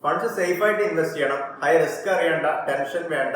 Funds സേഫായിട്ട് invest ചെയ്യണം, high risk അറിയണ്ട, ടെൻഷൻ വേണ്ട,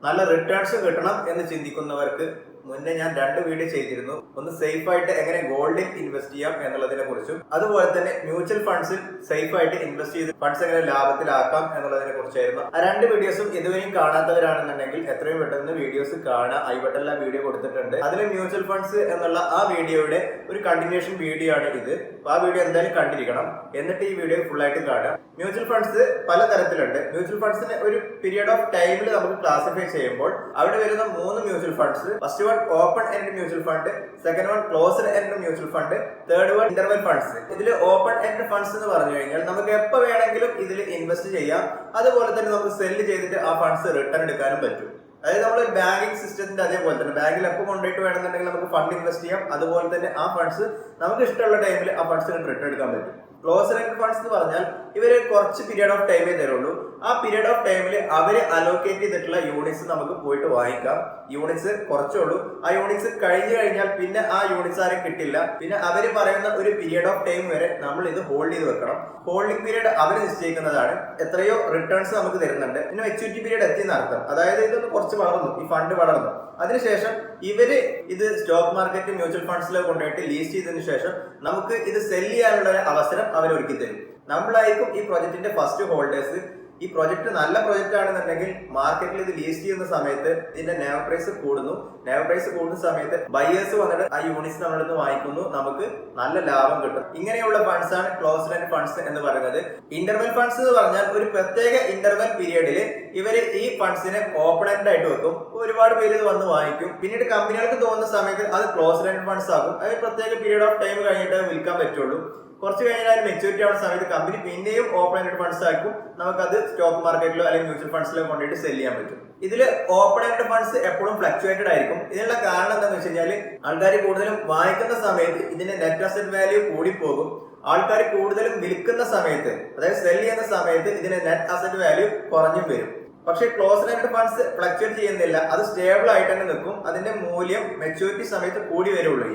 നല്ല റിട്ടേൺസ് കിട്ടണം എന്ന് ചിന്തിക്കുന്നവർക്ക് മുന്നേ ഞാൻ 2 വീഡിയോ ചെയ്തിരുന്നു. ഒന്ന് സേഫായിട്ട് എങ്ങനെ ഗോൾഡിൽ ഇൻവെസ്റ്റ് ചെയ്യാം എന്നുള്ളതിനെ കുറിച്ചും, അതുപോലെ തന്നെ മ്യൂച്വൽ ഫണ്ട്സിൽ സേഫായിട്ട് ഇൻവെസ്റ്റ് ചെയ്ത് ഫണ്ട്സ് എങ്ങനെ ലാഭത്തിലാക്കാം എന്നുള്ളതിനെ കുറിച്ചായിരുന്നു. ആ 2 വീഡിയോസും ഇതുവരെയും കാണാത്തവരാണെന്നുണ്ടെങ്കിൽ എത്രയും പെട്ടെന്ന് വീഡിയോസ് കാണുക. ഐ ബട്ടണിൽ വീഡിയോ കൊടുത്തിട്ടുണ്ട്. അതിൽ മ്യൂച്വൽ ഫണ്ട്സ് എന്നുള്ള ആ വീഡിയോയുടെ ഒരു കണ്ടിന്യൂഷൻ വീഡിയോ ആണ് ഇത്. ആ വീഡിയോ എന്തായാലും കണ്ടിരിക്കണം. എന്നിട്ട് ഈ വീഡിയോ ഫുൾ ആയിട്ട് കാണുക. മ്യൂച്വൽ ഫണ്ട്സ് പലതരത്തിലുണ്ട്. മ്യൂച്വൽ ഫണ്ട്സിന് ഒരു പീരിയഡ് ഓഫ് ടൈമിൽ നമുക്ക് ക്ലാസിഫൈ ചെയ്യുമ്പോൾ അവിടെ വരുന്ന 3 mutual funds. First one open end mutual fund, second one closed end mutual fund, third one interval funds. ഇതിൽ ഓപ്പൺ എൻഡ് ഫണ്ട്സ് എന്ന് പറഞ്ഞു കഴിഞ്ഞാൽ നമുക്ക് എപ്പോൾ വേണമെങ്കിലും ഇതിൽ ഇൻവെസ്റ്റ് ചെയ്യാം. അതുപോലെ തന്നെ നമുക്ക് സെല്ല് ചെയ്തിട്ട് ആ ഫണ്ട്സ് റിട്ടേൺ എടുക്കാനും പറ്റും. അതായത് നമ്മൾ ബാങ്കിങ് സിസ്റ്റത്തിന്റെ അതേപോലെ തന്നെ ബാങ്കിൽ എപ്പോൾ കൊണ്ടുപോയിട്ട് വേണമെന്നുണ്ടെങ്കിൽ നമുക്ക് ഫണ്ട് ഇൻവെസ്റ്റ് ചെയ്യാം. അതുപോലെ തന്നെ ആ ഫണ്ട്സ് നമുക്ക് ഇഷ്ടമുള്ള ടൈമിൽ ആ ഫണ്ട്സ് റിട്ടേൺ എടുക്കാൻ പറ്റും. ക്ലോസ്ഡ് എൻഡ് ഫണ്ട്സ് എന്ന് പറഞ്ഞാൽ ഇവര് കുറച്ച് പീരിയഡ് ഓഫ് ടൈമേ തരുള്ളൂ. ആ പീരിയഡ് ഓഫ് ടൈമിൽ അവര് അലോക്കേറ്റ് ചെയ്തിട്ടുള്ള യൂണിറ്റ്സ് നമുക്ക് പോയിട്ട് വാങ്ങിക്കാം. യൂണിറ്റ്സ് കുറച്ചുള്ളൂ. ആ യൂണിറ്റ്സ് കഴിഞ്ഞു കഴിഞ്ഞാൽ പിന്നെ ആ യൂണിറ്റ്സ് ആരും കിട്ടില്ല. പിന്നെ അവര് പറയുന്ന ഒരു പീരിയഡ് ഓഫ് ടൈം വരെ നമ്മൾ ഇത് ഹോൾഡ് ചെയ്ത് വെക്കണം. ഹോൾഡിംഗ് പീരിയഡ് അവർ നിശ്ചയിക്കുന്നതാണ്. എത്രയോ റിട്ടേൺസ് നമുക്ക് തരുന്നുണ്ട്. പിന്നെ മെച്യൂരിറ്റി പീരിയഡ് എത്തിയെന്ന് അർത്ഥം. അതായത് ഇതൊന്ന് കുറച്ച് വളർന്നു, ഈ ഫണ്ട് വളർന്നു. അതിനുശേഷം ഇവര് ഇത് സ്റ്റോക്ക് മാർക്കറ്റ് മ്യൂച്വൽ ഫണ്ട്സിലേക്ക് കൊണ്ടുപോയിട്ട് ലീസ്റ്റ് ചെയ്തതിനു ശേഷം നമുക്ക് ഇത് സെല് ചെയ്യാനുള്ള ഒരു അവസരം അവർ ഒരുക്കി തരും. നമ്മളായിരിക്കും ഈ പ്രൊജക്ടിന്റെ ഫസ്റ്റ് ഹോൾഡേഴ്സ്. ഈ പ്രൊജക്ട് നല്ല പ്രൊജക്ട് ആണെന്നുണ്ടെങ്കിൽ മാർക്കറ്റിൽ ഇത് ലീസ്റ്റ് ചെയ്യുന്ന സമയത്ത് ഇതിന്റെ നേവ് പ്രൈസ് കൂടുന്നു. നേവ് പ്രൈസ് കൂടുന്ന സമയത്ത് ബയേഴ്സ് വന്നിട്ട് ആ യൂണിറ്റ്സ് നമ്മളടുത്ത് വാങ്ങിക്കുന്നു. നമുക്ക് നല്ല ലാഭം കിട്ടും. ഇങ്ങനെയുള്ള ഫണ്ട്സ് ആണ് ക്ലോസ്ഡ് എൻഡ് ഫണ്ട്സ് എന്ന് പറയുന്നത്. ഇന്റർവെൽ ഫണ്ട്സ് എന്ന് പറഞ്ഞാൽ ഒരു പ്രത്യേക ഇന്റർവെൽ പീരിയഡിൽ ഇവര് ഈ ഫണ്ട്സിനെ ഓപ്പൺ എൻഡ് ആയിട്ട് വെക്കും. ഒരുപാട് പേര് ഇത് വന്ന് വാങ്ങിക്കും. പിന്നീട് കമ്പനികൾക്ക് തോന്നുന്ന സമയത്ത് അത് ക്ലോസ്ഡ് എൻഡ് ഫണ്ട്സ് ആകും. അത് പ്രത്യേക പീരിയഡ് ഓഫ് ടൈം കഴിഞ്ഞിട്ട് വിൽക്കാൻ പറ്റുള്ളൂ. കുറച്ച് കഴിഞ്ഞാൽ മെച്യൂരിറ്റി ആവുന്ന സമയത്ത് കമ്പനി പിന്നെയും ഓപ്പൺ എൻഡ് ഫണ്ട്സ് ആക്കും. നമുക്കത് സ്റ്റോക്ക് മാർക്കറ്റിലോ അല്ലെങ്കിൽ മ്യൂച്വൽ ഫണ്ട്സിലോ കൊണ്ടുപോയിട്ട് സെല് ചെയ്യാൻ പറ്റും. ഇതിൽ ഓപ്പൺ എൻഡ് ഫണ്ട്സ് എപ്പോഴും ഫ്ലക്ച്വേറ്റഡ് ആയിരിക്കും. ഇതിനുള്ള കാരണം എന്താണെന്ന് വെച്ച് കഴിഞ്ഞാൽ ആൾക്കാർ കൂടുതലും വാങ്ങിക്കുന്ന സമയത്ത് ഇതിന്റെ നെറ്റ് അസറ്റ് വാല്യൂ കൂടിപ്പോകും. ആൾക്കാർ കൂടുതലും വിൽക്കുന്ന സമയത്ത്, അതായത് സെല് ചെയ്യുന്ന സമയത്ത് ഇതിന്റെ നെറ്റ് അസറ്റ് വാല്യൂ കുറഞ്ഞും വരും. പക്ഷേ ക്ലോസ്ഡ് എൻഡ് ഫണ്ട്സ് ഫ്ലക്ച്വേറ്റ് ചെയ്യുന്നില്ല. അത് സ്റ്റേബിൾ ആയിട്ട് തന്നെ നിൽക്കും. അതിന്റെ മൂല്യം മെച്യൂരിറ്റി സമയത്ത് കൂടി വരുള്ളൂ.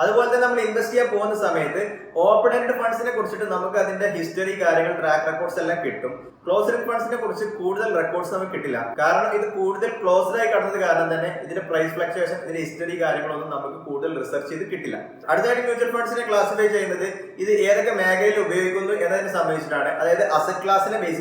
അതുപോലെ തന്നെ നമ്മൾ ഇൻവെസ്റ്റ് ചെയ്യാൻ പോകുന്ന സമയത്ത് ഓപ്പൺ എൻഡ് ഫണ്ട്സിനെ കുറിച്ചിട്ട് നമുക്ക് അതിന്റെ ഹിസ്റ്ററി, കാര്യങ്ങൾ, ട്രാക്ക് റെക്കോർഡ്സ് എല്ലാം കിട്ടും. ക്ലോസ്ഡ് എൻഡ് ഫണ്ട്സിനെ കുറിച്ച് കൂടുതൽ റെക്കോർഡ്സ് നമുക്ക് കിട്ടില്ല. കാരണം ഇത് കൂടുതൽ ക്ലോസ്ഡ് ആയി കിടന്നത് കാരണം തന്നെ ഇതിന്റെ പ്രൈസ് ഫ്ലക്ച്വേഷൻ, ഇതിന്റെ ഹിസ്റ്ററി, കാര്യങ്ങളൊന്നും നമുക്ക് കൂടുതൽ റിസർച്ച് ചെയ്ത് കിട്ടില്ല. അടുത്തായിട്ട് മ്യൂച്വൽ ഫണ്ട്സിനെ ക്ലാസിഫൈ ചെയ്യുന്നത് ഇത് ഏതൊക്കെ മേഖലയിൽ ഉപയോഗിക്കുന്നു എന്നതിനെ സംബന്ധിച്ചിട്ടാണ്. അതായത് അസറ്റ് ക്ലാസിനെ ബേസ്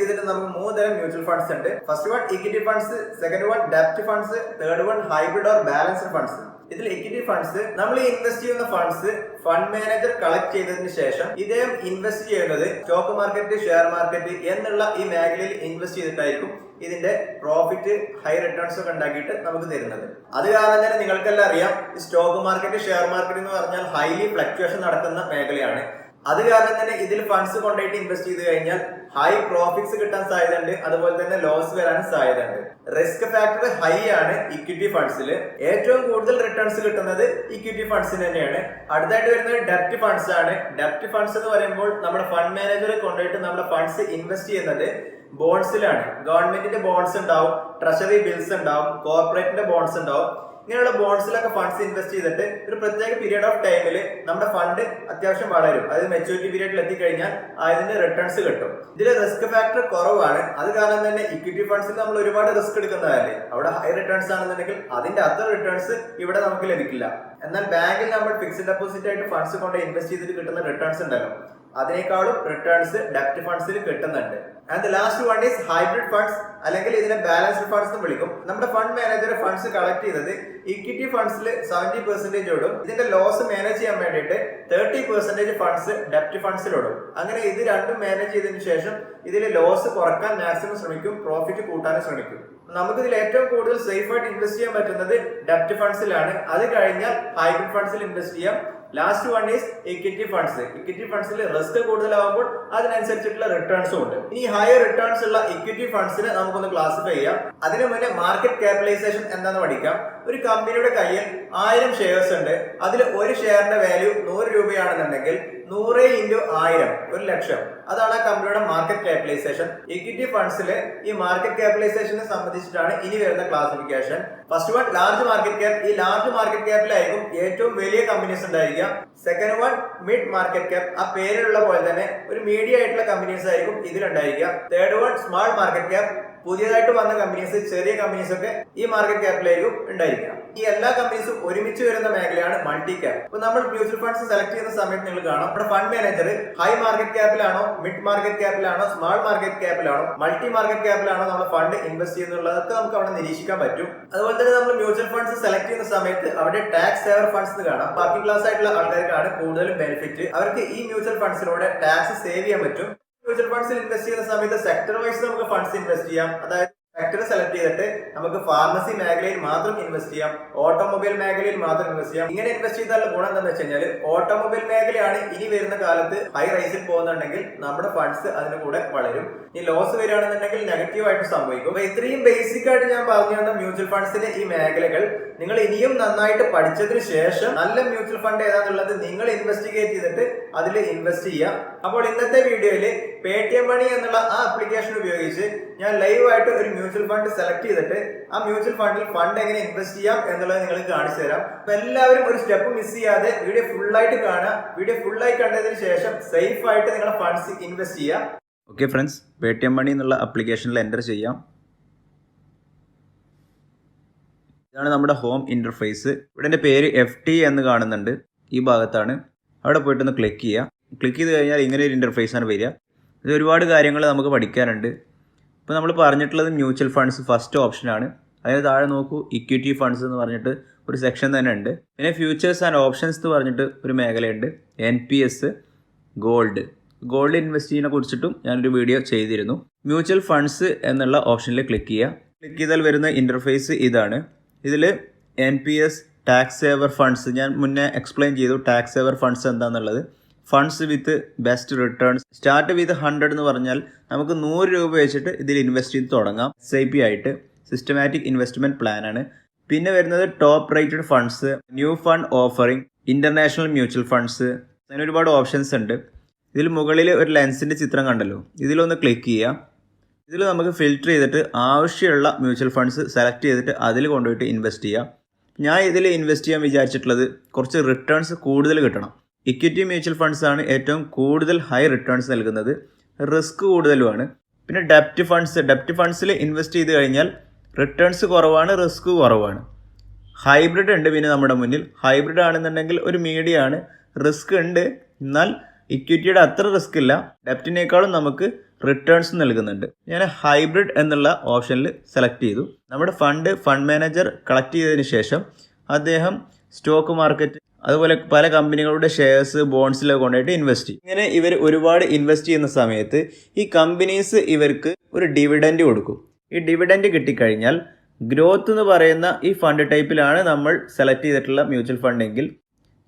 ചെയ്തിട്ട് നമുക്ക് 3 തരം മ്യൂച്വൽ ഫണ്ട്സ് ഉണ്ട്. First one equity funds, second one ഡെപ്റ്റ് funds, third one hybrid or balanced funds. ഇതിൽ ഇക്വിറ്റി ഫണ്ട്സ് നമ്മൾ ഇൻവെസ്റ്റ് ചെയ്യുന്ന ഫണ്ട്സ് ഫണ്ട് മാനേജർ കളക്ട് ചെയ്തതിന് ശേഷം ഇദ്ദേഹം ഇൻവെസ്റ്റ് ചെയ്യുന്നത് സ്റ്റോക്ക് മാർക്കറ്റ്, ഷെയർ മാർക്കറ്റ് എന്നുള്ള ഈ മേഖലയിൽ ഇൻവെസ്റ്റ് ചെയ്തിട്ടായിരിക്കും ഇതിന്റെ പ്രോഫിറ്റ്, ഹൈ റിട്ടേൺസ് ഒക്കെ ഉണ്ടാക്കിയിട്ട് നമുക്ക് തരുന്നത്. അത് കാരണം തന്നെ നിങ്ങൾക്കെല്ലാം അറിയാം, സ്റ്റോക്ക് മാർക്കറ്റ്, ഷെയർ മാർക്കറ്റ് എന്ന് പറഞ്ഞാൽ ഹൈലി ഫ്ലക്ച്വേഷൻ നടക്കുന്ന മേഖലയാണ്. അത് കാരണം തന്നെ ഇതിൽ ഫണ്ട്സ് കൊണ്ടുപോയിട്ട് ഇൻവെസ്റ്റ് ചെയ്ത് കഴിഞ്ഞാൽ ഹൈ പ്രോഫിറ്റ്സ് കിട്ടാൻ സാധ്യതയുണ്ട്. അതുപോലെ തന്നെ ലോസ് വരാനും സാധ്യതയുണ്ട്. റിസ്ക് ഫാക്ടർ ഹൈ ആണ് ഇക്വിറ്റി ഫണ്ട്സിൽ. ഏറ്റവും കൂടുതൽ റിട്ടേൺസ് കിട്ടുന്നത് ഇക്വിറ്റി ഫണ്ട്സിന് തന്നെയാണ്. അടുത്തായിട്ട് വരുന്നത് ഡെപ്റ്റ് ഫണ്ട്സ് ആണ്. ഡെപ്റ്റ് ഫണ്ട്സ് എന്ന് പറയുമ്പോൾ നമ്മുടെ ഫണ്ട് മാനേജർ കൊണ്ടുപോയിട്ട് നമ്മുടെ ഫണ്ട്സ് ഇൻവെസ്റ്റ് ചെയ്യുന്നത് ബോൺസിലാണ്. ഗവൺമെന്റിന്റെ ബോൺസ് ഉണ്ടാവും, ട്രഷറി ബിൽസ് ഉണ്ടാവും, കോർപ്പറേറ്റിന്റെ ബോൺസ് ഉണ്ടാവും. ഇങ്ങനെയുള്ള ബോൺസിലൊക്കെ ഫണ്ട്സ് ഇൻവെസ്റ്റ് ചെയ്തിട്ട് ഒരു പ്രത്യേക പീരിയഡ് ഓഫ് ടൈമിൽ നമ്മുടെ ഫണ്ട് അത്യാവശ്യം വളരും. അതായത് മെച്യൂരിറ്റി പീരിയഡിൽ എത്തിക്കഴിഞ്ഞാൽ അതിന് റിട്ടേൺസ് കിട്ടും. ഇതിൽ റിസ്ക് ഫാക്ടർ കുറവാണ്. അത് കാരണം തന്നെ ഇക്വിറ്റി ഫണ്ട്സിൽ നമ്മൾ ഒരുപാട് റിസ്ക് എടുക്കുന്നതല്ലേ. അവിടെ ഹൈ റിട്ടേൺസ് ആണെന്നുണ്ടെങ്കിൽ അതിന്റെ അത്ര റിട്ടേൺസ് ഇവിടെ നമുക്ക് ലഭിക്കില്ല. എന്നാൽ ബാങ്കിൽ നമ്മൾ ഫിക്സ്ഡ് ഡെപ്പോസിറ്റ് ആയിട്ട് ഫണ്ട്സ് കൊണ്ട് ഇൻവെസ്റ്റ് ചെയ്തിട്ട് കിട്ടുന്ന റിട്ടേൺസ് ഉണ്ടല്ലോ, അതിനേക്കാളും റിട്ടേൺസ് ഡെപ്റ്റ് ഫണ്ട്സിൽ കിട്ടുന്നുണ്ട്. And last one is hybrid funds, അല്ലെങ്കിൽ ഇതിനെ ബാലൻസ്ഡ് ഫണ്ട്സ് എന്ന് വിളിക്കും. നമ്മുടെ ഫണ്ട് മാനേജർ ഫണ്ട്സ് കളക്ട് ചെയ്തത് ഇക്വിറ്റി ഫണ്ട്സിൽ 70% ഇടും. ഇതിന്റെ ലോസ് മാനേജ് ചെയ്യാൻ വേണ്ടിയിട്ട് 30% ഫണ്ട്സ് ഡെപ്റ്റ് ഫണ്ട്സിലിടും. അങ്ങനെ ഇത് രണ്ടും മാനേജ് ചെയ്തതിനു ശേഷം ഇതിൽ ലോസ് കുറക്കാൻ മാക്സിമം ശ്രമിക്കും, പ്രോഫിറ്റ് കൂട്ടാനും ശ്രമിക്കും. നമുക്കിതിൽ ഏറ്റവും കൂടുതൽ സേഫ് ആയിട്ട് ഇൻവെസ്റ്റ് ചെയ്യാൻ പറ്റുന്നത് ഡെപ്റ്റ് ഫണ്ട്സിലാണ്. അത് കഴിഞ്ഞാൽ ഹൈബ്രിഡ് ഫണ്ട്സിൽ ഇൻവെസ്റ്റ് ചെയ്യാം. Last one is equity funds. Equity ഫണ്ട്സിൽ റിസ്ക് കൂടുതലാകുമ്പോൾ അതിനനുസരിച്ചിട്ടുള്ള റിട്ടേൺസും ഉണ്ട്. ഇനി ഹയർ റിട്ടേൺസ് ഉള്ള ഇക്വിറ്റി ഫണ്ട്സിനെ നമുക്കൊന്ന് ക്ലാസിഫൈ ചെയ്യാം. അതിനു മുന്നേ മാർക്കറ്റ് ക്യാപിറ്റലൈസേഷൻ എന്താണെന്ന് പഠിക്കാം. ഒരു കമ്പനിയുടെ കയ്യിൽ 1000 ഷെയർസ് ഉണ്ട്. അതിൽ ഒരു ഷെയറിന്റെ വാല്യൂ 100 രൂപയാണെന്നുണ്ടെങ്കിൽ 100 × 1000 1,00,000. അതാണ് ആ കമ്പനിയുടെ മാർക്കറ്റ് ക്യാപിറ്റലൈസേഷൻ. ഇക്വിറ്റി ഫണ്ട്സിലെ ഈ മാർക്കറ്റ് ക്യാപിറ്റലൈസേഷനെ സംബന്ധിച്ചിട്ടാണ് ഇനി വരുന്ന classification. First one large market cap. ഈ ലാർജ് മാർക്കറ്റ് ക്യാപ്പിലായിരിക്കും ഏറ്റവും വലിയ കമ്പനീസ് ഉണ്ടായിരിക്കുക. Second one mid market cap. ആ പേരിലുള്ള പോലെ തന്നെ ഒരു മീഡിയം ആയിട്ടുള്ള കമ്പനീസ് ആയിരിക്കും ഇതിലുണ്ടായിരിക്കുക. Third one small market cap. പുതിയതായിട്ട് വന്ന കമ്പനീസ്, ചെറിയ കമ്പനീസ് ഒക്കെ ഈ മാർക്കറ്റ് ക്യാപ്പിലായിരിക്കും ഉണ്ടായിരിക്കുക. ഈ എല്ലാ കമ്പനീസും ഒരുമിച്ച് വരുന്ന മേഖലയാണ് മൾട്ടി ക്യാപ്. അപ്പൊ നമ്മൾ മ്യൂച്വൽ ഫണ്ട്സ് സെലക്ട് ചെയ്യുന്ന സമയത്ത് നിങ്ങൾ കാണാം നമ്മുടെ ഫണ്ട് മാനേജർ ഹൈ മാർക്കറ്റ് ക്യാപ്പിലാണോ, മിഡ് മാർക്കറ്റ് ക്യാപ്പിലാണോ, സ്മാൾ മാർക്കറ്റ് ക്യാപ്പിലാണോ, മൾട്ടി മാർക്കറ്റ് ക്യാപ്പിലാണോ നമ്മുടെ ഫണ്ട് ഇൻവെസ്റ്റ് ചെയ്യുന്നുള്ളതൊക്കെ നമുക്ക് അവിടെ നിരീക്ഷിക്കാൻ പറ്റും. അതുപോലെ തന്നെ നമ്മൾ മ്യൂച്വൽ ഫണ്ട്സ് സെലക്ട് ചെയ്യുന്ന സമയത്ത് അവിടെ ടാക്സ് സേവർ ഫണ്ട്സ് കാണാം. വർക്കിംഗ് ക്ലാസ് ആയിട്ടുള്ള ആൾക്കാർക്കാണ് കൂടുതലും ബെനിഫിറ്റ്. അവർക്ക് ഈ മ്യൂച്വൽ ഫണ്ട്സിലൂടെ ടാക്സ് സേവ് ചെയ്യാൻ പറ്റും. മ്യൂച്വൽ ഫണ്ട്സിൽ ഇൻവെസ്റ്റ് ചെയ്യുന്ന സമയത്ത് സെക്ടർ വൈസ് നമുക്ക് ഫണ്ട്സ് ഇൻവെസ്റ്റ് ചെയ്യാം. അതായത് സെക്ടർ സെലക്ട് ചെയ്തിട്ട് നമുക്ക് ഫാർമസി മേഖലയിൽ മാത്രം ഇൻവെസ്റ്റ് ചെയ്യാം, ഓട്ടോമൊബൈൽ മേഖലയിൽ മാത്രം ഇൻവെസ്റ്റ് ചെയ്യാം. ഇങ്ങനെ ഇൻവെസ്റ്റ് ചെയ്താലുള്ള ഗുണം എന്താണെന്ന് വെച്ച് കഴിഞ്ഞാൽ ഓട്ടോമൊബൈൽ മേഖലയാണ് ഇനി വരുന്ന കാലത്ത് ഹൈ റൈസിൽ പോകുന്നുണ്ടെങ്കിൽ നമ്മുടെ ഫണ്ട്സ് അതിന്റെ കൂടെ വളരും. ഈ ലോസ് വരികയാണെന്നുണ്ടെങ്കിൽ നെഗറ്റീവ് ആയിട്ട് സംഭവിക്കും. അപ്പൊ ഇത്രയും ബേസിക് ആയിട്ട് ഞാൻ പറഞ്ഞു തന്ന മ്യൂച്വൽ ഫണ്ട്സിന്റെ ഈ മേഖലകൾ നിങ്ങൾ ഇനിയും നന്നായിട്ട് പഠിച്ചതിന് ശേഷം നല്ല മ്യൂച്വൽ ഫണ്ട് ഏതാണെന്നുള്ളത് നിങ്ങൾ ഇൻവെസ്റ്റിഗേറ്റ് ചെയ്തിട്ട് അതിൽ ഇൻവെസ്റ്റ് ചെയ്യാം. അപ്പോൾ ഇന്നത്തെ വീഡിയോയിൽ പേടിഎം മണി എന്നുള്ള ആ ആപ്ലിക്കേഷൻ ഉപയോഗിച്ച് ഞാൻ ലൈവ് ആയിട്ട് ഒരു മ്യൂച്വൽ ഫണ്ട് സെലക്ട് ചെയ്തിട്ട് ആ മ്യൂച്വൽ ഫണ്ടിൽ ഫണ്ട് എങ്ങനെ ഇൻവെസ്റ്റ് ചെയ്യാം എന്നുള്ളത് നിങ്ങൾക്ക് കാണിച്ചു തരാം. അപ്പൊ എല്ലാവരും ഒരു സ്റ്റെപ്പ് മിസ് ചെയ്യാതെ വീഡിയോ ഫുൾ ആയിട്ട് കാണുക. വീഡിയോ ഫുൾ ആയി കണ്ടതിന് ശേഷം സേഫ് ആയിട്ട് നിങ്ങളുടെ ഫണ്ട്സ് ഇൻവെസ്റ്റ് ചെയ്യാം. ഓക്കെ ഫ്രണ്ട്സ്, പേടിഎം മണി എന്നുള്ള ആപ്ലിക്കേഷനിൽ എൻ്റർ ചെയ്യാം. ഇതാണ് നമ്മുടെ ഹോം ഇൻ്റർഫേസ്. ഇവിടെ എൻ്റെ പേര് FT എന്ന് കാണുന്നുണ്ട്, ഈ ഭാഗത്താണ്. അവിടെ പോയിട്ടൊന്ന് ക്ലിക്ക് ചെയ്യുക. ക്ലിക്ക് ചെയ്ത് കഴിഞ്ഞാൽ ഇങ്ങനെ ഒരു ഇൻ്റർഫേസാണ് വരിക. ഇത് ഒരുപാട് കാര്യങ്ങൾ നമുക്ക് പഠിക്കാനുണ്ട്. ഇപ്പോൾ നമ്മൾ പറഞ്ഞിട്ടുള്ളത് മ്യൂച്വൽ ഫണ്ട്സ് ഫസ്റ്റ് ഓപ്ഷനാണ്. അതിന് താഴെ നോക്കൂ, ഇക്വിറ്റി ഫണ്ട്സ് എന്ന് പറഞ്ഞിട്ട് ഒരു സെക്ഷൻ തന്നെ ഉണ്ട്. പിന്നെ ഫ്യൂച്ചേഴ്സ് ആൻഡ് ഓപ്ഷൻസ് എന്ന് പറഞ്ഞിട്ട് ഒരു മേഖലയുണ്ട്. NPS, ഗോൾഡ് ഇൻവെസ്റ്റ് ചെയ്യുന്നതിനെ കുറിച്ചിട്ടും ഞാനൊരു വീഡിയോ ചെയ്തിരുന്നു. മ്യൂച്വൽ ഫണ്ട്സ് എന്നുള്ള ഓപ്ഷനിൽ ക്ലിക്ക് ചെയ്യുക. ക്ലിക്ക് ചെയ്താൽ വരുന്ന ഇൻ്റർഫേസ് ഇതാണ്. ഇതിൽ NPS, ടാക്സ് സേവർ ഫണ്ട്സ് ഞാൻ മുന്നേ എക്സ്പ്ലെയിൻ ചെയ്തു. ടാക്സ് സേവർ ഫണ്ട്സ് എന്താണെന്നുള്ളത്. Funds with best returns. Start with 100 എന്ന് പറഞ്ഞാൽ നമുക്ക് 100 രൂപ വെച്ചിട്ട് ഇതിൽ ഇൻവെസ്റ്റ് ചെയ്ത് തുടങ്ങാം. SIP ആയിട്ട് സിസ്റ്റമാറ്റിക് ഇൻവെസ്റ്റ്മെൻറ്റ് പ്ലാനാണ്. പിന്നെ വരുന്നത് top rated funds, new fund offering, international mutual funds. അങ്ങനെ ഒരുപാട് ഓപ്ഷൻസ് ഉണ്ട്. ഇതിൽ മുകളിൽ ഒരു ലെൻസിൻ്റെ ചിത്രം കണ്ടല്ലോ, ഇതിലൊന്ന് ക്ലിക്ക് ചെയ്യുക. ഇതിൽ നമുക്ക് ഫിൽറ്റർ ചെയ്തിട്ട് ആവശ്യമുള്ള മ്യൂച്വൽ ഫണ്ട്സ് സെലക്ട് ചെയ്തിട്ട് അതിൽ കൊണ്ടുപോയിട്ട് ഇൻവെസ്റ്റ് ചെയ്യാം. ഞാൻ ഇതിൽ ഇൻവെസ്റ്റ് ചെയ്യാൻ വിചാരിച്ചിട്ടുള്ളത് കുറച്ച് റിട്ടേൺസ് കൂടുതൽ കിട്ടണം. ഇക്വിറ്റി മ്യൂച്വൽ ഫണ്ട്സ് ആണ് ഏറ്റവും കൂടുതൽ ഹൈ റിട്ടേൺസ് നൽകുന്നത്, റിസ്ക് കൂടുതലുമാണ്. പിന്നെ ഡെപ്റ്റ് ഫണ്ട്സിൽ ഇൻവെസ്റ്റ് ചെയ്ത് കഴിഞ്ഞാൽ റിട്ടേൺസ് കുറവാണ്, റിസ്ക് കുറവാണ്. ഹൈബ്രിഡ് ഉണ്ട് പിന്നെ നമ്മുടെ മുന്നിൽ. ഹൈബ്രിഡ് ആണെന്നുണ്ടെങ്കിൽ ഒരു മീഡിയം ആണ്, റിസ്ക് ഉണ്ട്, എന്നാൽ ഇക്വിറ്റിയുടെ അത്ര റിസ്ക് ഇല്ല. ഡെപ്റ്റിനേക്കാളും നമുക്ക് റിട്ടേൺസ് നൽകുന്നുണ്ട്. ഞാൻ ഹൈബ്രിഡ് എന്നുള്ള ഓപ്ഷനിൽ സെലക്ട് ചെയ്തു. നമ്മുടെ ഫണ്ട് മാനേജർ കളക്ട് ചെയ്തതിന് ശേഷം അദ്ദേഹം സ്റ്റോക്ക് മാർക്കറ്റ് അതുപോലെ പല കമ്പനികളുടെ ഷെയർസ്, ബോൺസിലൊക്കെ കൊണ്ടുപോയിട്ട് ഇൻവെസ്റ്റ് ചെയ്യും. ഇങ്ങനെ ഇവർ ഒരുപാട് ഇൻവെസ്റ്റ് ചെയ്യുന്ന സമയത്ത് ഈ കമ്പനീസ് ഇവർക്ക് ഒരു ഡിവിഡൻഡ് കൊടുക്കും. ഈ ഡിവിഡൻഡ് കിട്ടിക്കഴിഞ്ഞാൽ ഗ്രോത്ത് എന്ന് പറയുന്ന ഈ ഫണ്ട് ടൈപ്പിലാണ് നമ്മൾ സെലക്ട് ചെയ്തിട്ടുള്ള മ്യൂച്വൽ ഫണ്ട് എങ്കിൽ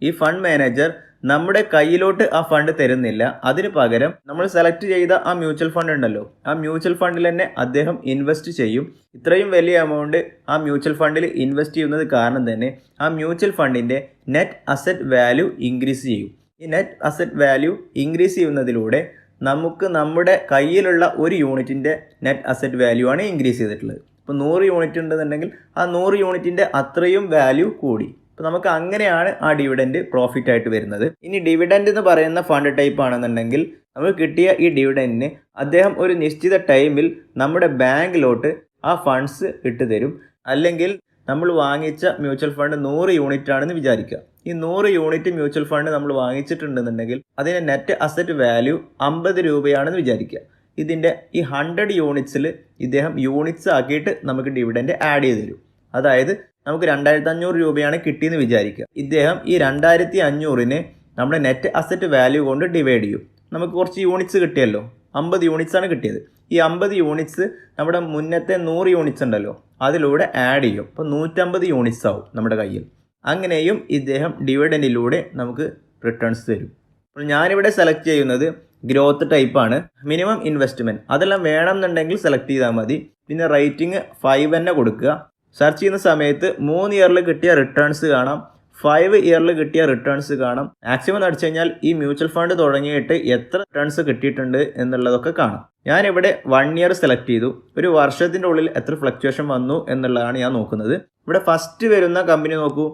ഈ ഫണ്ട് മാനേജർ നമ്മുടെ കയ്യിലോട്ട് ആ ഫണ്ട് തരുന്നില്ല. അതിന് പകരം നമ്മൾ സെലക്ട് ചെയ്ത ആ മ്യൂച്വൽ ഫണ്ട് ഉണ്ടല്ലോ, ആ മ്യൂച്വൽ ഫണ്ടിൽ തന്നെ അദ്ദേഹം ഇൻവെസ്റ്റ് ചെയ്യും. ഇത്രയും വലിയ എമൗണ്ട് ആ മ്യൂച്വൽ ഫണ്ടിൽ ഇൻവെസ്റ്റ് ചെയ്യുന്നത് കാരണം തന്നെ ആ മ്യൂച്വൽ ഫണ്ടിൻ്റെ നെറ്റ് അസറ്റ് വാല്യൂ ഇൻക്രീസ് ചെയ്യും. ഈ നെറ്റ് അസറ്റ് വാല്യൂ ഇൻക്രീസ് ചെയ്യുന്നതിലൂടെ നമുക്ക് നമ്മുടെ കയ്യിലുള്ള ഒരു യൂണിറ്റിൻ്റെ നെറ്റ് അസറ്റ് വാല്യൂ ആണ് ഇൻക്രീസ് ചെയ്തിട്ടുള്ളത്. ഇപ്പോൾ 100 യൂണിറ്റ് ഉണ്ടെന്നുണ്ടെങ്കിൽ ആ 100 യൂണിറ്റിൻ്റെ അത്രയും വാല്യൂ കൂടി. അപ്പോൾ നമുക്ക് അങ്ങനെയാണ് ആ ഡിവിഡൻഡ് പ്രോഫിറ്റ് ആയിട്ട് വരുന്നത്. ഇനി ഡിവിഡൻഡ് എന്ന് പറയുന്ന ഫണ്ട് ടൈപ്പ് ആണെന്നുണ്ടെങ്കിൽ നമുക്ക് കിട്ടിയ ഈ ഡിവിഡൻഡിന് അദ്ദേഹം ഒരു നിശ്ചിത ടൈമിൽ നമ്മുടെ ബാങ്കിലോട്ട് ആ ഫണ്ട്സ് ഇട്ട് തരും. അല്ലെങ്കിൽ നമ്മൾ വാങ്ങിച്ച മ്യൂച്വൽ ഫണ്ട് 100 യൂണിറ്റ് ആണെന്ന് വിചാരിക്കുക. ഈ 100 യൂണിറ്റ് മ്യൂച്വൽ ഫണ്ട് നമ്മൾ വാങ്ങിച്ചിട്ടുണ്ടെന്നുണ്ടെങ്കിൽ അതിൻ്റെ നെറ്റ് അസറ്റ് വാല്യൂ 50 രൂപയാണെന്ന് വിചാരിക്കുക. ഇതിൻ്റെ ഈ 100 യൂണിറ്റ്സിൽ ഇദ്ദേഹം യൂണിറ്റ്സ് ആക്കിയിട്ട് നമുക്ക് ഡിവിഡൻഡ് ആഡ് ചെയ്ത് തരും. അതായത് നമുക്ക് 2500 രൂപയാണ് കിട്ടിയെന്ന് വിചാരിക്കുക. ഇദ്ദേഹം ഈ 2500-നെ നമ്മുടെ നെറ്റ് അസറ്റ് വാല്യൂ കൊണ്ട് ഡിവൈഡ് ചെയ്യും. നമുക്ക് കുറച്ച് യൂണിറ്റ്സ് കിട്ടിയല്ലോ, 50 യൂണിറ്റ്സ് ആണ് കിട്ടിയത്. ഈ 50 യൂണിറ്റ്സ് നമ്മുടെ മുന്നത്തെ 100 യൂണിറ്റ്സ് ഉണ്ടല്ലോ അതിലൂടെ ആഡ് ചെയ്യും. അപ്പോൾ 150 യൂണിറ്റ്സ് ആവും നമ്മുടെ കയ്യിൽ. അങ്ങനെയും ഇദ്ദേഹം ഡിവിഡൻഡിലൂടെ നമുക്ക് റിട്ടേൺസ് തരും. അപ്പോൾ ഞാനിവിടെ സെലക്ട് ചെയ്യുന്നത് ഗ്രോത്ത് ടൈപ്പാണ്. മിനിമം ഇൻവെസ്റ്റ്മെൻറ്റ് അതെല്ലാം വേണമെന്നുണ്ടെങ്കിൽ സെലക്ട് ചെയ്താൽ മതി. പിന്നെ റേറ്റിംഗ് 5 തന്നെ കൊടുക്കുക. സെർച്ച് ചെയ്യുന്ന സമയത്ത് 3 ഇയറിൽ കിട്ടിയ റിട്ടേൺസ് കാണാം, 5 ഇയറിൽ കിട്ടിയ റിട്ടേൺസ് കാണാം. മാക്സിമം അടിച്ചു കഴിഞ്ഞാൽ ഈ മ്യൂച്വൽ ഫണ്ട് തുടങ്ങിയിട്ട് എത്ര റിട്ടേൺസ് കിട്ടിയിട്ടുണ്ട് എന്നുള്ളതൊക്കെ കാണാം. ഞാനിവിടെ 1 ഇയർ സെലക്ട് ചെയ്തു. ഒരു വർഷത്തിൻ്റെ ഉള്ളിൽ എത്ര ഫ്ലക്ച്വേഷൻ വന്നു എന്നുള്ളതാണ് ഞാൻ നോക്കുന്നത്. ഇവിടെ ഫസ്റ്റ് വരുന്ന കമ്പനി നോക്കൂ,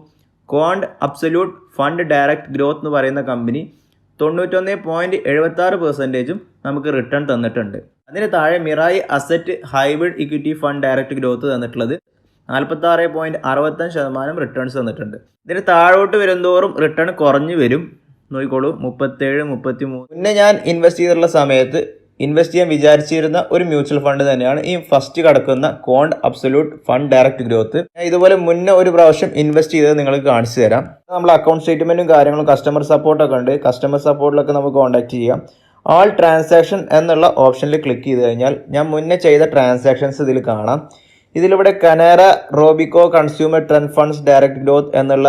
Quant absolute fund direct growth എന്ന് പറയുന്ന കമ്പനി 91.76% നമുക്ക് റിട്ടേൺ തന്നിട്ടുണ്ട്. അതിന് താഴെ Mirae asset hybrid equity fund direct growth തന്നിട്ടുള്ളത് 46.65% റിട്ടേൺസ് തന്നിട്ടുണ്ട്. ഇതിന് താഴോട്ട് വരുന്തോറും റിട്ടേൺ കുറഞ്ഞു വരും. നോക്കിക്കോളൂ, 37, 33. മുന്നേ ഞാൻ ഇൻവെസ്റ്റ് ചെയ്തിട്ടുള്ള സമയത്ത് ഇൻവെസ്റ്റ് ചെയ്യാൻ വിചാരിച്ചിരുന്ന ഒരു മ്യൂച്വൽ ഫണ്ട് തന്നെയാണ് ഈ ഫസ്റ്റ് കിടക്കുന്ന കോണ്ട് അബ്സല്യൂട്ട് ഫണ്ട് ഡയറക്റ്റ് ഗ്രോത്ത്. ഞാൻ ഇതുപോലെ മുന്നേ ഒരു പ്രാവശ്യം ഇൻവെസ്റ്റ് ചെയ്തത് നിങ്ങൾക്ക് കാണിച്ചു തരാം. നമ്മൾ അക്കൗണ്ട് സ്റ്റേറ്റ്മെന്റും കാര്യങ്ങളും കസ്റ്റമർ സപ്പോർട്ടൊക്കെ ഉണ്ട്. കസ്റ്റമർ സപ്പോർട്ടിലൊക്കെ നമുക്ക് കോൺടാക്ട് ചെയ്യാം. ആൾ ട്രാൻസാക്ഷൻ എന്നുള്ള ഓപ്ഷനിൽ ക്ലിക്ക് ചെയ്ത് കഴിഞ്ഞാൽ ഞാൻ മുന്നേ ചെയ്ത ട്രാൻസാക്ഷൻസ് ഇതിൽ കാണാം. ഇതിലിവിടെ Canara Robeco consumer trend funds direct growth എന്നുള്ള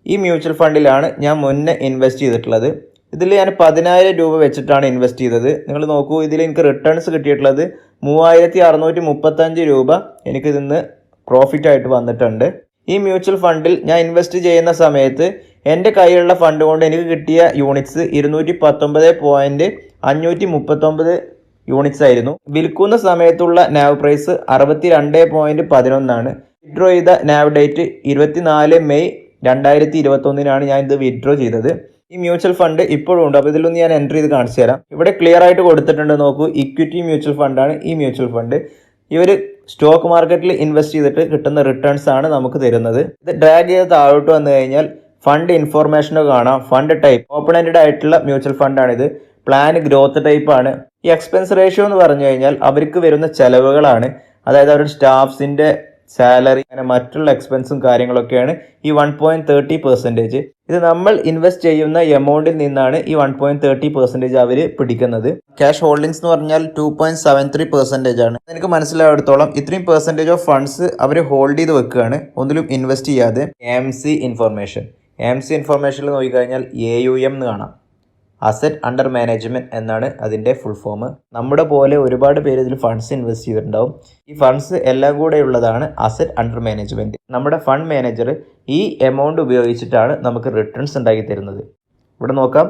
ഈ മ്യൂച്വൽ ഫണ്ടിലാണ് ഞാൻ മുന്നേ ഇൻവെസ്റ്റ് ചെയ്തിട്ടുള്ളത്. ഇതിൽ ഞാൻ 10,000 രൂപ വെച്ചിട്ടാണ് ഇൻവെസ്റ്റ് ചെയ്തത്. നിങ്ങൾ നോക്കൂ, ഇതിൽ എനിക്ക് റിട്ടേൺസ് കിട്ടിയിട്ടുള്ളത് 3,635 രൂപ എനിക്ക് ഇതിന്ന് പ്രോഫിറ്റ് ആയിട്ട് വന്നിട്ടുണ്ട്. ഈ മ്യൂച്വൽ ഫണ്ടിൽ ഞാൻ ഇൻവെസ്റ്റ് ചെയ്യുന്ന സമയത്ത് എൻ്റെ കയ്യിലുള്ള ഫണ്ട് കൊണ്ട് എനിക്ക് കിട്ടിയ യൂണിറ്റ്സ് 219.539 യൂണിറ്റ്സ് ആയിരുന്നു. വിൽക്കുന്ന സമയത്തുള്ള നാവ് പ്രൈസ് 62.11 വിഡ്രോ ചെയ്ത നാവ് ഡേറ്റ് 24 മെയ് 2021 ഞാൻ ഇത് വിഡ്രോ ചെയ്തത്. ഈ മ്യൂച്വൽ ഫണ്ട് ഇപ്പോഴും ഉണ്ട്. അപ്പോൾ ഇതിലൊന്ന് ഞാൻ എൻട്രി ചെയ്ത് കാണിച്ചു തരാം. ഇവിടെ ക്ലിയർ ആയിട്ട് കൊടുത്തിട്ടുണ്ട്. നോക്കൂ, ഇക്വിറ്റി മ്യൂച്വൽ ഫണ്ടാണ് ഈ മ്യൂച്വൽ ഫണ്ട്. ഇവർ സ്റ്റോക്ക് മാർക്കറ്റിൽ ഇൻവെസ്റ്റ് ചെയ്തിട്ട് കിട്ടുന്ന റിട്ടേൺസ് ആണ് നമുക്ക് തരുന്നത്. ഇത് ഡ്രാഗ് ചെയ്ത് താഴോട്ട് വന്നു കഴിഞ്ഞാൽ ഫണ്ട് ഇൻഫോർമേഷനോ കാണാം. ഫണ്ട് ടൈപ്പ് ഓപ്പൺ എൻഡഡ് ആയിട്ടുള്ള മ്യൂച്വൽ ഫണ്ടാണിത്. പ്ലാൻ ഗ്രോത്ത് ടൈപ്പ് ആണ്. ഈ എക്സ്പെൻസ് റേഷ്യോ എന്ന് പറഞ്ഞു കഴിഞ്ഞാൽ അവർക്ക് വരുന്ന ചെലവുകളാണ്. അതായത് അവരുടെ സ്റ്റാഫ്സിൻ്റെ സാലറി, അങ്ങനെ മറ്റുള്ള എക്സ്പെൻസും കാര്യങ്ങളൊക്കെയാണ് ഈ 1.30%. ഇത് നമ്മൾ ഇൻവെസ്റ്റ് ചെയ്യുന്ന എമൗണ്ടിൽ നിന്നാണ് ഈ 1.30% അവർ പിടിക്കുന്നത്. ക്യാഷ് ഹോൾഡിങ്സ് എന്ന് പറഞ്ഞാൽ 2.73% ആണ്. എനിക്ക് മനസ്സിലായിടത്തോളം ഇത്രയും പെർസെൻറ്റേജ് ഓഫ് ഫണ്ട്സ് അവർ ഹോൾഡ് ചെയ്ത് വെക്കുകയാണ്, ഒന്നിലും ഇൻവെസ്റ്റ് ചെയ്യാതെ. AMC ഇൻഫർമേഷനിൽ നോക്കിക്കഴിഞ്ഞാൽ AUM എന്ന് കാണാം, അസറ്റ് അണ്ടർ മാനേജ്മെൻറ്റ് എന്നാണ് അതിൻ്റെ ഫുൾ ഫോം. നമ്മുടെ പോലെ ഒരുപാട് പേര് ഇതിൽ ഫണ്ട്സ് ഇൻവെസ്റ്റ് ചെയ്തിട്ടുണ്ടാവും. ഈ ഫണ്ട്സ് എല്ലാം കൂടെ ഉള്ളതാണ് അസറ്റ് അണ്ടർ മാനേജ്മെൻറ്റ്. നമ്മുടെ ഫണ്ട് മാനേജർ ഈ എമൗണ്ട് ഉപയോഗിച്ചിട്ടാണ് നമുക്ക് റിട്ടേൺസ് ഉണ്ടാക്കി തരുന്നത്. ഇവിടെ നോക്കാം,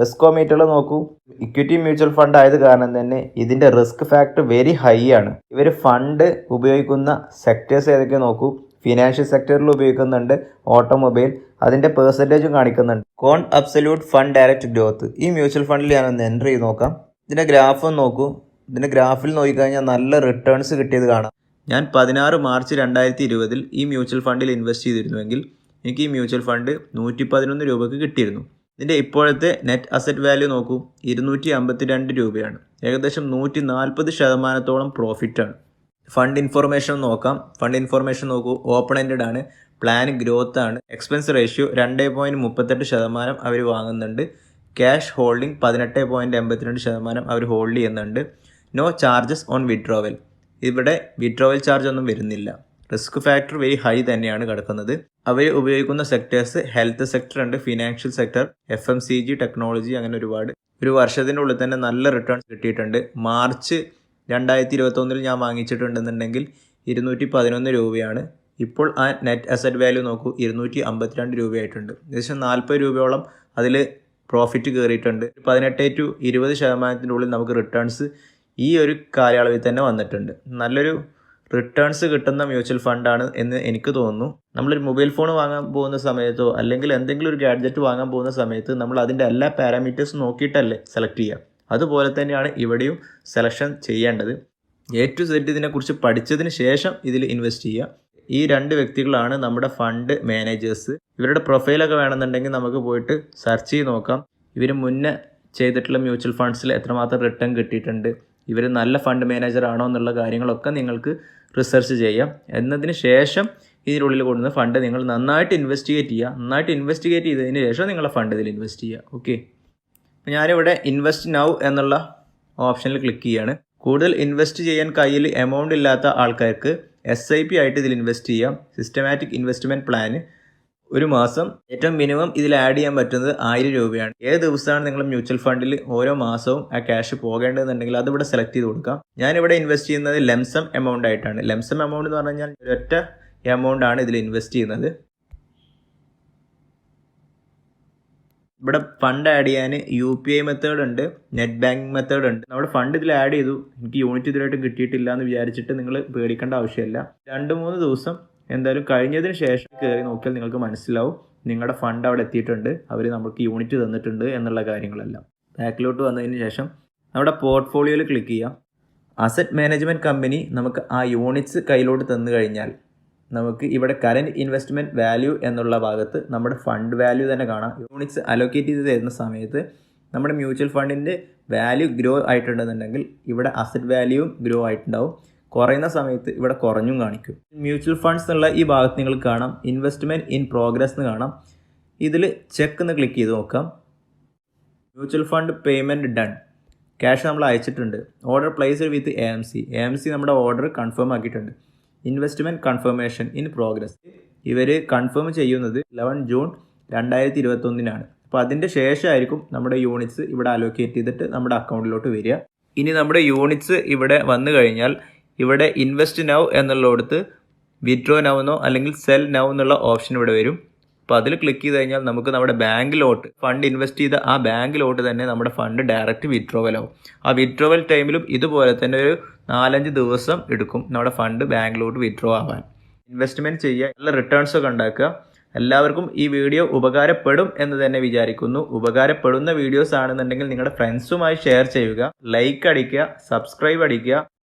റിസ്കോമീറ്ററിൽ നോക്കൂ, ഇക്വിറ്റി മ്യൂച്വൽ ഫണ്ട് ആയത് കാരണം തന്നെ ഇതിൻ്റെ റിസ്ക് ഫാക്ടർ വെരി ഹൈ ആണ്. ഇവർ ഫണ്ട് ഉപയോഗിക്കുന്ന സെക്ടേഴ്സ് ഏതൊക്കെ നോക്കൂ, ഫിനാൻഷ്യൽ സെക്ടറിൽ ഉപയോഗിക്കുന്നുണ്ട്, ഓട്ടോമൊബൈൽ, അതിൻ്റെ പെർസെൻറ്റേജും കാണിക്കുന്നുണ്ട്. കോണ്ട് അബ്സല്യൂട്ട് ഫണ്ട് ഡയറക്റ്റ് ഗ്രോത്ത് ഈ മ്യൂച്വൽ ഫണ്ടിൽ ഞാനൊന്ന് എൻ്റർ ചെയ്ത് നോക്കാം. ഇതിൻ്റെ ഗ്രാഫ് നോക്കൂ. ഇതിൻ്റെ ഗ്രാഫിൽ നോക്കിക്കഴിഞ്ഞാൽ നല്ല റിട്ടേൺസ് കിട്ടിയത് കാണാം. ഞാൻ 16 മാർച്ച് 2020 ഈ മ്യൂച്വൽ ഫണ്ടിൽ ഇൻവെസ്റ്റ് ചെയ്തിരുന്നുവെങ്കിൽ എനിക്ക് ഈ മ്യൂച്വൽ ഫണ്ട് 111 രൂപയ്ക്ക് കിട്ടിയിരുന്നു. ഇതിൻ്റെ ഇപ്പോഴത്തെ നെറ്റ് അസറ്റ് വാല്യൂ നോക്കൂ, 252 രൂപയാണ്. ഏകദേശം 140% പ്രോഫിറ്റാണ്. ഫണ്ട് ഇൻഫർമേഷൻ നോക്കാം. ഫണ്ട് ഇൻഫർമേഷൻ നോക്കൂ, ഓപ്പൺ എൻഡഡ് ആണ്, പ്ലാൻ ഗ്രോത്ത് ആണ്. എക്സ്പെൻസ് റേഷ്യോ 2.38% അവർ വാങ്ങുന്നുണ്ട്. ക്യാഷ് ഹോൾഡിംഗ് 18.82% അവർ ഹോൾഡ് ചെയ്യുന്നുണ്ട്. നോ ചാർജസ് ഓൺ വിഡ്രോവൽ, ഇവിടെ വിഡ്രോവൽ ചാർജ് ഒന്നും വരുന്നില്ല. റിസ്ക് ഫാക്ടർ വെരി ഹൈ തന്നെയാണ് കിടക്കുന്നത്. അവർ ഉപയോഗിക്കുന്ന സെക്ടേഴ്സ് ഹെൽത്ത് സെക്ടർ ഉണ്ട്, ഫിനാൻഷ്യൽ സെക്ടർ, FMCG, ടെക്നോളജി, അങ്ങനെ ഒരുപാട്. ഒരു വർഷത്തിൻ്റെ ഉള്ളിൽ തന്നെ നല്ല റിട്ടേൺസ് കിട്ടിയിട്ടുണ്ട്. മാർച്ച് 2021 ഞാൻ വാങ്ങിച്ചിട്ടുണ്ടെന്നുണ്ടെങ്കിൽ 211 രൂപയാണ്. ഇപ്പോൾ ആ നെറ്റ് അസറ്റ് വാല്യൂ നോക്കൂ, 252 രൂപയായിട്ടുണ്ട്. ഏകദേശം 40 രൂപയോളം അതിൽ പ്രോഫിറ്റ് കയറിയിട്ടുണ്ട്. 18 to 20% ഉള്ളിൽ നമുക്ക് റിട്ടേൺസ് ഈ ഒരു കാലയളവിൽ തന്നെ വന്നിട്ടുണ്ട്. നല്ലൊരു റിട്ടേൺസ് കിട്ടുന്ന മ്യൂച്വൽ ഫണ്ടാണ് എന്ന് എനിക്ക് തോന്നുന്നു. നമ്മളൊരു മൊബൈൽ ഫോൺ വാങ്ങാൻ പോകുന്ന സമയത്തോ അല്ലെങ്കിൽ എന്തെങ്കിലും ഒരു ഗാഡ്ജറ്റ് വാങ്ങാൻ പോകുന്ന സമയത്ത് നമ്മൾ അതിൻ്റെ എല്ലാ പാരാമീറ്റേഴ്സും നോക്കിയിട്ടല്ലേ സെലക്ട് ചെയ്യുക. അതുപോലെ തന്നെയാണ് ഇവിടെയും സെലക്ഷൻ ചെയ്യേണ്ടത്. A to Z ഇതിനെക്കുറിച്ച് പഠിച്ചതിന് ശേഷം ഇതിൽ ഇൻവെസ്റ്റ് ചെയ്യുക. ഈ 2 വ്യക്തികളാണ് നമ്മുടെ ഫണ്ട് മാനേജേഴ്സ്. ഇവരുടെ പ്രൊഫൈലൊക്കെ വേണമെന്നുണ്ടെങ്കിൽ നമുക്ക് പോയിട്ട് സെർച്ച് ചെയ്ത് നോക്കാം. ഇവർ മുന്നേ ചെയ്തിട്ടുള്ള മ്യൂച്വൽ ഫണ്ട്സിൽ എത്രമാത്രം റിട്ടേൺ കിട്ടിയിട്ടുണ്ട്, ഇവർ നല്ല ഫണ്ട് മാനേജർ ആണോ എന്നുള്ള കാര്യങ്ങളൊക്കെ നിങ്ങൾക്ക് റിസർച്ച് ചെയ്യാം. എന്നതിന് ശേഷം ഇതിനുള്ളിൽ കൊടുക്കുന്ന ഫണ്ട് നിങ്ങൾ നന്നായിട്ട് ഇൻവെസ്റ്റിഗേറ്റ് ചെയ്യുക. നന്നായിട്ട് ഇൻവെസ്റ്റിഗേറ്റ് ചെയ്തതിന് ശേഷം നിങ്ങളെ ഫണ്ട് ഇതിൽ ഇൻവെസ്റ്റ് ചെയ്യുക. ഓക്കെ, ഞാനിവിടെ ഇൻവെസ്റ്റ് നൗ എന്നുള്ള ഓപ്ഷനിൽ ക്ലിക്ക് ചെയ്യുകയാണ്. കൂടുതൽ ഇൻവെസ്റ്റ് ചെയ്യാൻ കയ്യിൽ എമൗണ്ട് ഇല്ലാത്ത ആൾക്കാർക്ക് SIP ആയിട്ട് ഇതിൽ ഇൻവെസ്റ്റ് ചെയ്യാം. സിസ്റ്റമാറ്റിക് ഇൻവെസ്റ്റ്മെൻറ്റ് പ്ലാന് ഒരു മാസം ഏറ്റവും മിനിമം ഇതിൽ ആഡ് ചെയ്യാൻ പറ്റുന്നത് 1000 രൂപയാണ്. ഏത് ദിവസമാണ് നിങ്ങൾ മ്യൂച്വൽ ഫണ്ടിൽ ഓരോ മാസവും ആ ക്യാഷ് പോകേണ്ടതെന്നുണ്ടെങ്കിൽ അതിവിടെ സെലക്ട് ചെയ്ത് കൊടുക്കാം. ഞാനിവിടെ ഇൻവെസ്റ്റ് ചെയ്യുന്നത് ലംസം എമൗണ്ട് ആയിട്ടാണ്. ലംസം എമൗണ്ട് എന്ന് പറഞ്ഞു കഴിഞ്ഞാൽ ഒരൊറ്റ എമൗണ്ട് ആണ് ഇതിൽ ഇൻവെസ്റ്റ് ചെയ്യുന്നത്. ഇവിടെ ഫണ്ട് ആഡ് ചെയ്യാൻ UPI മെത്തേഡ് ഉണ്ട്, നെറ്റ് ബാങ്കിങ് മെത്തേഡ് ഉണ്ട്. നമ്മുടെ ഫണ്ട് ഇതിൽ ആഡ് ചെയ്തു, എനിക്ക് യൂണിറ്റ് ഇതിലായിട്ട് കിട്ടിയിട്ടില്ല എന്ന് വിചാരിച്ചിട്ട് നിങ്ങൾ പേടിക്കേണ്ട ആവശ്യമില്ല. 2-3 ദിവസം എന്തായാലും കഴിഞ്ഞതിന് ശേഷം കയറി നോക്കിയാൽ നിങ്ങൾക്ക് മനസ്സിലാവും നിങ്ങളുടെ ഫണ്ട് അവിടെ എത്തിയിട്ടുണ്ട്, അവർ നമുക്ക് യൂണിറ്റ് തന്നിട്ടുണ്ട് എന്നുള്ള കാര്യങ്ങളെല്ലാം. ബാക്കിലോട്ട് വന്നതിന് ശേഷം നമ്മുടെ പോർട്ട്ഫോളിയോയിൽ ക്ലിക്ക് ചെയ്യാം. അസറ്റ് മാനേജ്മെൻറ്റ് കമ്പനി നമുക്ക് ആ യൂണിറ്റ്സ് കയ്യിലോട്ട് തന്നു കഴിഞ്ഞാൽ നമുക്ക് ഇവിടെ കറൻറ്റ് ഇൻവെസ്റ്റ്മെൻറ്റ് വാല്യൂ എന്നുള്ള ഭാഗത്ത് നമ്മുടെ ഫണ്ട് വാല്യൂ തന്നെ കാണാം. യൂണിറ്റ്സ് അലോക്കേറ്റ് ചെയ്ത് തരുന്ന സമയത്ത് നമ്മുടെ മ്യൂച്വൽ ഫണ്ടിൻ്റെ വാല്യൂ ഗ്രോ ആയിട്ടുണ്ടെന്നുണ്ടെങ്കിൽ ഇവിടെ അസറ്റ് വാല്യൂവും ഗ്രോ ആയിട്ടുണ്ടാവും. കുറയുന്ന സമയത്ത് ഇവിടെ കുറഞ്ഞും കാണിക്കും. മ്യൂച്വൽ ഫണ്ട്സ് എന്നുള്ള ഈ ഭാഗത്ത് നിങ്ങൾക്ക് കാണാം ഇൻവെസ്റ്റ്മെൻറ്റ് ഇൻ പ്രോഗ്രസ് എന്ന് കാണാം. ഇതിൽ ചെക്ക് എന്ന് ക്ലിക്ക് ചെയ്ത് നോക്കാം. Mutual fund payment done, cash നമ്മൾ അയച്ചിട്ടുണ്ട്. ഓർഡർ പ്ലേസ്ഡ് വിത്ത് AMC നമ്മുടെ ഓർഡർ കൺഫേം ആക്കിയിട്ടുണ്ട്. ഇൻവെസ്റ്റ്മെൻറ്റ് കൺഫർമേഷൻ ഇൻ പ്രോഗ്രസ് ഇവർ കൺഫേം ചെയ്യുന്നത് 11 ജൂൺ 2021 അപ്പോൾ അതിൻ്റെ ശേഷമായിരിക്കും നമ്മുടെ യൂണിറ്റ്സ് ഇവിടെ അലോക്കേറ്റ് ചെയ്തിട്ട് നമ്മുടെ അക്കൗണ്ടിലോട്ട് വരിക. ഇനി നമ്മുടെ യൂണിറ്റ്സ് ഇവിടെ വന്നു കഴിഞ്ഞാൽ ഇവിടെ ഇൻവെസ്റ്റ് നൗ എന്നുള്ളിടത്ത് വിഡ്രോ നൗ എന്നോ അല്ലെങ്കിൽ സെൽ നൗ എന്നുള്ള ഓപ്ഷൻ ഇവിടെ വരും. അപ്പോൾ അതിൽ ക്ലിക്ക് ചെയ്ത് കഴിഞ്ഞാൽ നമുക്ക് നമ്മുടെ ബാങ്കിലോട്ട് ഫണ്ട് ഇൻവെസ്റ്റ് ചെയ്ത ആ ബാങ്കിലോട്ട് തന്നെ നമ്മുടെ ഫണ്ട് ഡയറക്റ്റ് വിഡ്രോവൽ ആവും. ആ വിഡ്രോവൽ ടൈമിലും ഇതുപോലെ തന്നെ ഒരു 4-5 ദിവസം എടുക്കും നമ്മുടെ ഫണ്ട് ബാങ്കിലോട്ട് വിഡ്രോ ആവാൻ. ഇൻവെസ്റ്റ്മെൻറ്റ് ചെയ്യുക, നല്ല റിട്ടേൺസ് ഒക്കെ ഉണ്ടാക്കുക. എല്ലാവർക്കും ഈ വീഡിയോ ഉപകാരപ്പെടും എന്ന് തന്നെ വിചാരിക്കുന്നു. ഉപകാരപ്പെടുന്ന വീഡിയോസ് ആണെന്നുണ്ടെങ്കിൽ നിങ്ങളുടെ ഫ്രണ്ട്സുമായി ഷെയർ ചെയ്യുക, ലൈക്ക് അടിക്കുക, സബ്സ്ക്രൈബ് അടിക്കുക.